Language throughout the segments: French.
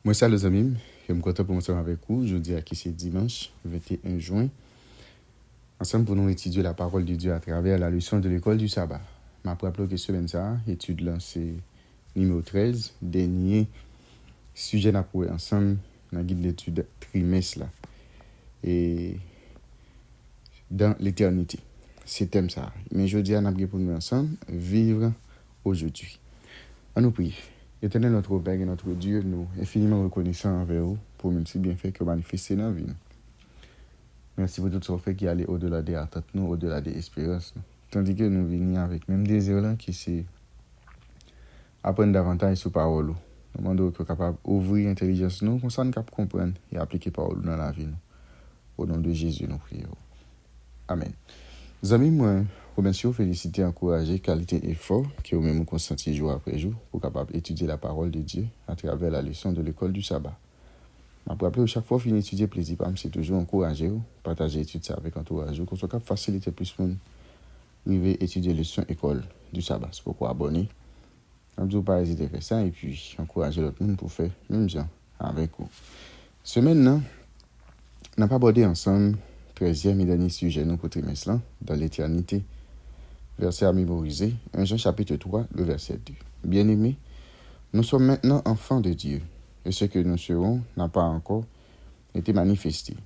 Moi, salut les amis, je suis content pour me avec vous. Je dis à qui c'est dimanche 21 juin. Ensemble, pour nous étudier la parole de Dieu à travers la leçon de l'école du sabbat. Je me rappelle que semaine ça, étude là, c'est numéro 13, dernier sujet à pour ensemble dans le guide d'étude trimestre là. Et dans l'éternité. C'est thème ça. Mais je dis à nous pour nous ensemble, vivre aujourd'hui. On nous prie. Éternel notre Père et notre Dieu, nous infiniment reconnaissants envers vous pour même si bien fait que manifester dans la vie. Merci pour tout ce fait qui allait au-delà des attentes, nous, au-delà des espérances. Tandis que nous venons avec même désir là qui c'est apprendre davantage sur parole. Nous demandons que capable d'ouvrir l'intelligence nous, qu'on s'en capable comprendre et appliquer parole dans la vie. Au nom de Jésus, nous prions. Amen. Les amis, moi, remercie, féliciter, encourager, qualité et effort qui au même consenti jour après jour pour capable d'étudier la parole de Dieu à travers la leçon de l'école du sabbat. Je me rappelle chaque fois fin étudier plaisir, c'est toujours encourager, partager l'étude avec entourage, qu'on soit capable de faciliter plus de monde arriver étudier la leçon école du sabbat. C'est pourquoi abonner. Je ne pas hésiter à faire ça et puis encourager l'autre monde pour faire même ça avec vous. Semaine, on n'a pas abordé ensemble 13e et dernier sujet nous pour trimestre là, dans l'éternité. Verset à mémoriser, 1 Jean chapitre 3, le verset 2. Bien-aimés, nous sommes maintenant enfants de Dieu, et ce que nous serons n'a pas encore été manifesté.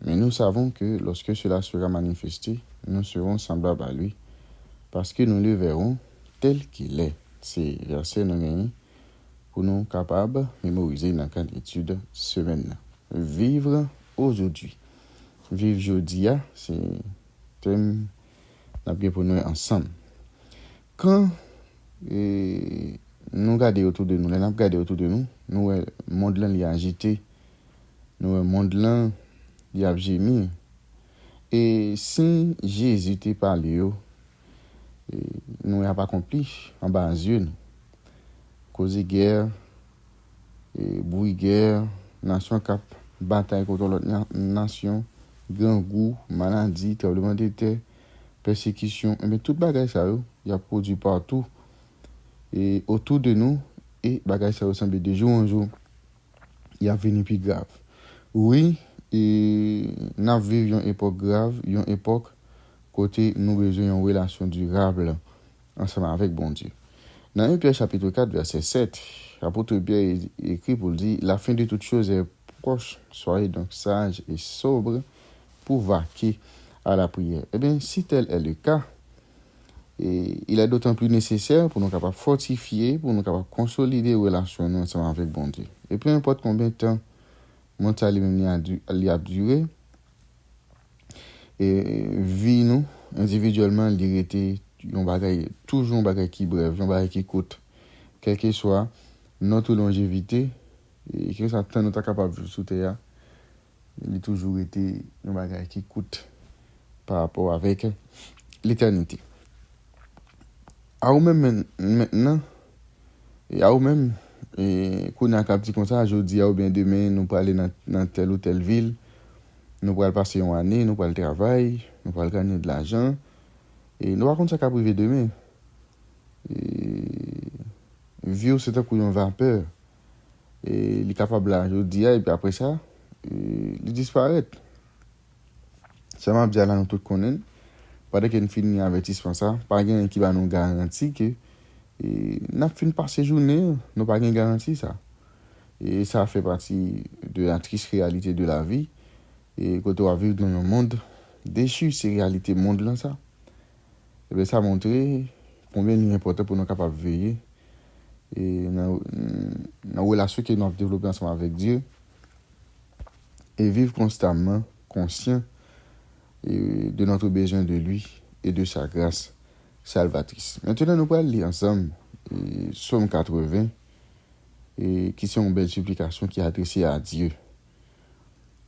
Mais nous savons que lorsque cela sera manifesté, nous serons semblables à lui, parce que nous le verrons tel qu'il est. C'est verset numéro 1 pour nous capables de mémoriser dans le cadre d'étude semaine. Vivre aujourd'hui. Vivre aujourd'hui, c'est thème pour nous ensemble. Quand nous regardons autour de nous, nous le monde là est agité, nous le monde là est gémi. Et si Jésus t'est parlé, nous n'avons pas accompli en bas yeux, cause guerre, bruit guerre, nation cap bataille contre l'autre nation, grand goût, maladie, tremblement de terre, persécution, mais tout bagage ça il y a produit partout et autour de nous et bagage ça ressemble de jour en jour il y a venu plus grave. Oui, et nous vivons une époque grave, une époque côté nous besoin une relation durable ensemble avec bon Dieu. Dans 1 Pierre chapitre 4 verset 7, l'apôtre Pierre écrit pour dire la fin de toutes choses est proche, soyez donc sages et sobres pour vaquer à la prière. Eh bien, si tel est le cas, et il est d'autant plus nécessaire pour nous capables fortifier, pour nous capables consolider les relations nous ensemble avec bon Dieu. Et peu importe combien de temps mental il a duré, et vie nous individuellement il était toujours un bagage qui bref, un bagage qui coûte, quel que soit notre longévité et que ça temps nous est capable de sous terre, il a toujours été un bagage qui coûte par rapport avec l'éternité. À ou même maintenant, et à ou même, qu'on a capté comme ça, aujourd'hui ou bien demain, nous allons aller dans telle ou telle ville, nous allons passer une année, nous allons travailler, nous allons gagner de l'argent, et nous allons ça privé demain. Et vieux, c'est un coup de vapeur, et il est capable aujourd'hui, et puis après ça, il disparaît. Ça m'a dit à nous tous connaître. Pendant qu'on finit avertissement ça, pas quelqu'un qui va nous garantir que n'a fini par ces journées, nous pas de garantie ça. Et ça fait partie de la triste réalité de la vie. Et quand on vivre dans un monde déchu, c'est réalité monde là ça. Et bien ça montre combien il est important pour nous capables de veiller et dans la relation que nous avons développée ensemble avec Dieu et vivre constamment conscient de notre besoin de lui et de sa grâce salvatrice. Maintenant, nous allons lire ensemble Psaume 80, et qui sont une belle supplication qui est adressée à Dieu.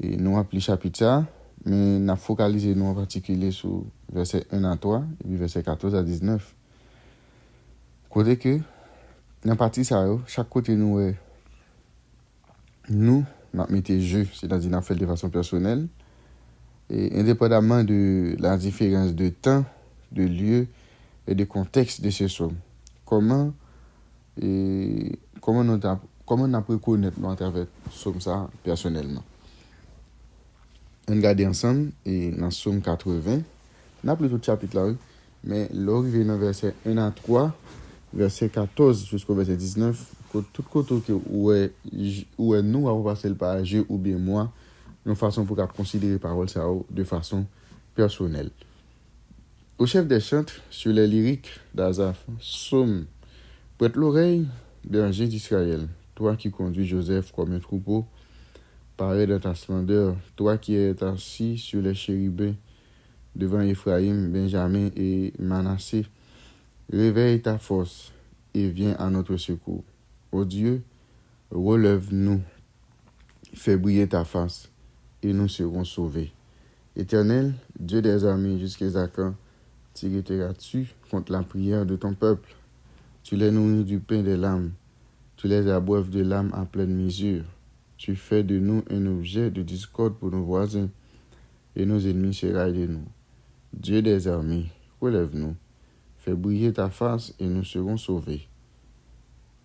Et nous appelons chapitre ça, mais nous focalisons nous en particulier sur verset 1 à 3 et puis verset 14 à 19. Côté que, dans la partie ça, chaque côté nous mettons jeu, c'est-à-dire nous fait de façon personnelle. Et indépendamment de la différence de temps, de lieu et de contexte de ce psaume, comment comment on peut connaître nous à travers Somme ça personnellement. On regarde ensemble et dans Somme 80, on a plutôt chapitre là, mais l'arrivée dans verset 1 à 3, verset 14 jusqu'au verset 19, tout côté où est nous avons passé le par je ou bien moi, une façon pour considérer parole ça de façon personnelle. Au chef des chantres sur les lyriques d'Azaph, Somme, prête l'oreille, berger d'Israël, toi qui conduis Joseph comme un troupeau, pareil de ta splendeur, toi qui es assis sur les chérubins devant Ephraïm, Benjamin et Manassé, réveille ta force et viens à notre secours. Ô Dieu, relève-nous, fais briller ta face et nous serons sauvés. Éternel, Dieu des armées, jusqu'à quand tireras-tu contre la prière de ton peuple? Tu les nourris du pain des lames, tu les abreuves de lames à pleine mesure. Tu fais de nous un objet de discorde pour nos voisins, et nos ennemis se raillent de nous. Dieu des armées, relève-nous, fais briller ta face et nous serons sauvés.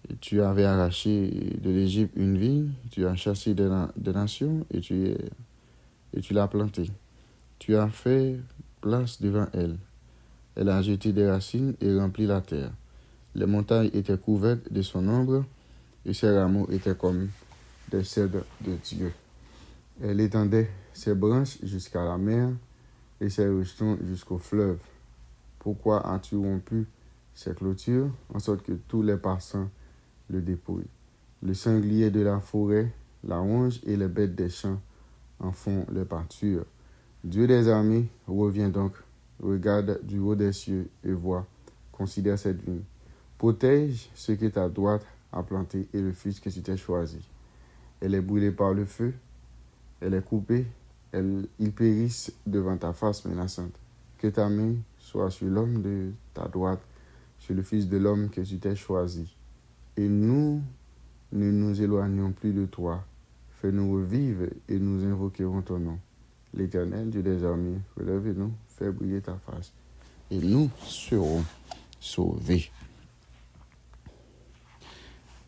Et tu avais arraché de l'Égypte une vigne, tu as chassé des nations et tu l'as plantée. Tu as fait place devant elle. Elle a jeté des racines et rempli la terre. Les montagnes étaient couvertes de son ombre et ses rameaux étaient comme des cèdres de Dieu. Elle étendait ses branches jusqu'à la mer et ses rejets jusqu'au fleuve. Pourquoi as-tu rompu ses clôtures, en sorte que tous les passants le dépouillent? Le sanglier de la forêt la ronge et les bêtes des champs en font les pâtures. Dieu des armées, reviens donc, regarde du haut des cieux et vois, considère cette vigne. Protège ce que ta droite a planté et le fils que tu t'es choisi. Elle est brûlée par le feu, elle est coupée, ils périssent devant ta face menaçante. Que ta main soit sur l'homme de ta droite, sur le fils de l'homme que tu t'es choisi. Et nous ne nous éloignons plus de toi. Fais-nous revivre et nous invoquerons ton nom. L'Éternel, Dieu des armées, relève-nous, fais briller ta face, et nous serons sauvés.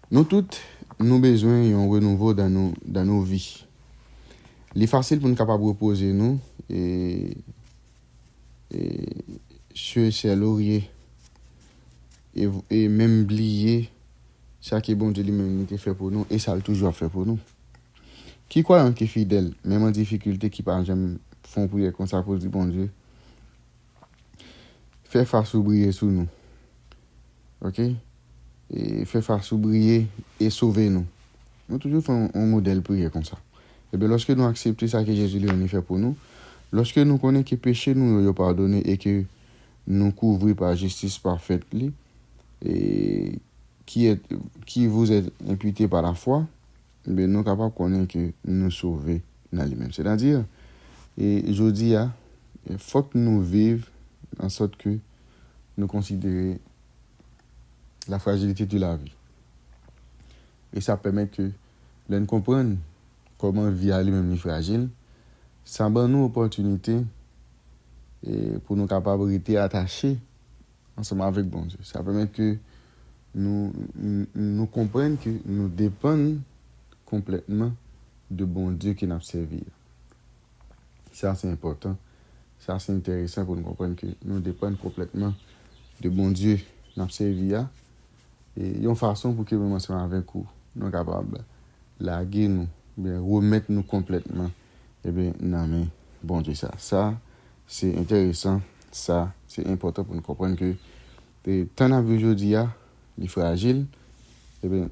Nous toutes, nous besoin d'un renouveau dans nos vies. Il est facile pour nous capables de reposer nous et sur ces lauriers et même oublier ça qui est bon Dieu lui-même qui fait pour nous et ça a toujours fait pour nous. Qui croit qui est fidèle, même en difficulté, qui par exemple font prier comme ça pour dire bon Dieu, fait face ou briller sous nous. OK? Et fait face ou briller et sauver nous. Nous toujours faisons un modèle prier comme ça. Et bien lorsque nous acceptons ça que Jésus lui a fait pour nous, lorsque nous connaissons que péché nous est pardonné et que nous couvrons par justice parfaite et qui vous est imputé par la foi, mais nous sommes capables de connaître que nous sauver dans lui-même. C'est-à-dire, et je dis, il faut que nous vivions en sorte que nous considérions la fragilité de la vie. Et ça permet que nous comprenions comment vie à lui-même est fragile. Ça donne nous opportunité pour nous capables de rester attachés ensemble avec bon Dieu. Ça permet que nous comprenions que nous dépendons complètement de bon Dieu qui nous servi. Ça, c'est important. Ça, c'est intéressant pour nous comprendre que nous dépendons complètement de bon Dieu qui nous servi. Et il y a une façon pour que nous ensemble avec vous, nous sommes capables de laguer nous, bien remettre nous complètement et bien non bon Dieu ça c'est intéressant, ça c'est important pour nous comprendre que tant à aujourd'hui il est fragile et bien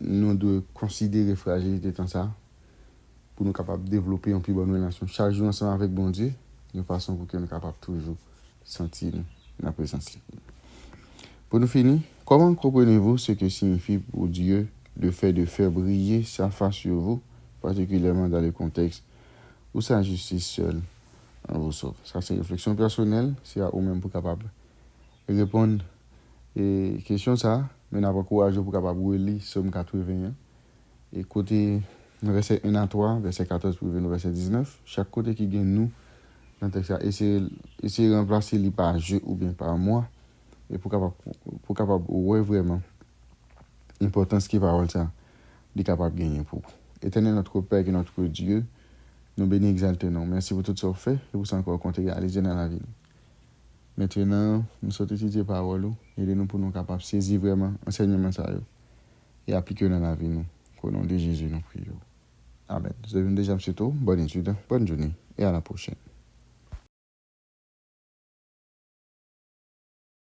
nous devons considérer la fragilité tant ça pour nous capables de développer une plus bonne relation chaque jour ensemble avec bon Dieu de façon pour que nous capables toujours sentir la présence. Pour nous finir, comment comprenez-vous ce que signifie pour Dieu le fait de faire briller sa face sur vous, particulièrement dans le contexte où sa justice seule en vous sauve? Ça, c'est une réflexion personnelle, c'est à vous-même pour capable répondre et question ça, mais n'a pas courage pour capable lire Somme 81 et côté verset 1 à 3, verset 14 pour venir verset 19, chaque côté qui gagne nous dans le texte, essayer de remplacer les par je ou bien par moi et pour capable ouais vraiment l'importance qui parole ça il est capable de gagner pour vous. Éternel notre Père et notre Dieu, nous bénis, exaltons. Merci pour tout ce que vous faites et pour ça encore compter réaliser dans la vie. Maintenant, nous sommes étudier la parole, aidez-nous pour nous capables de saisir vraiment l'enseignement et appliquer dans la vie. Nous. Au nom de Jésus, nous prions. Amen. Je vous déjà, M. Bonne étude, bonne journée et à la prochaine.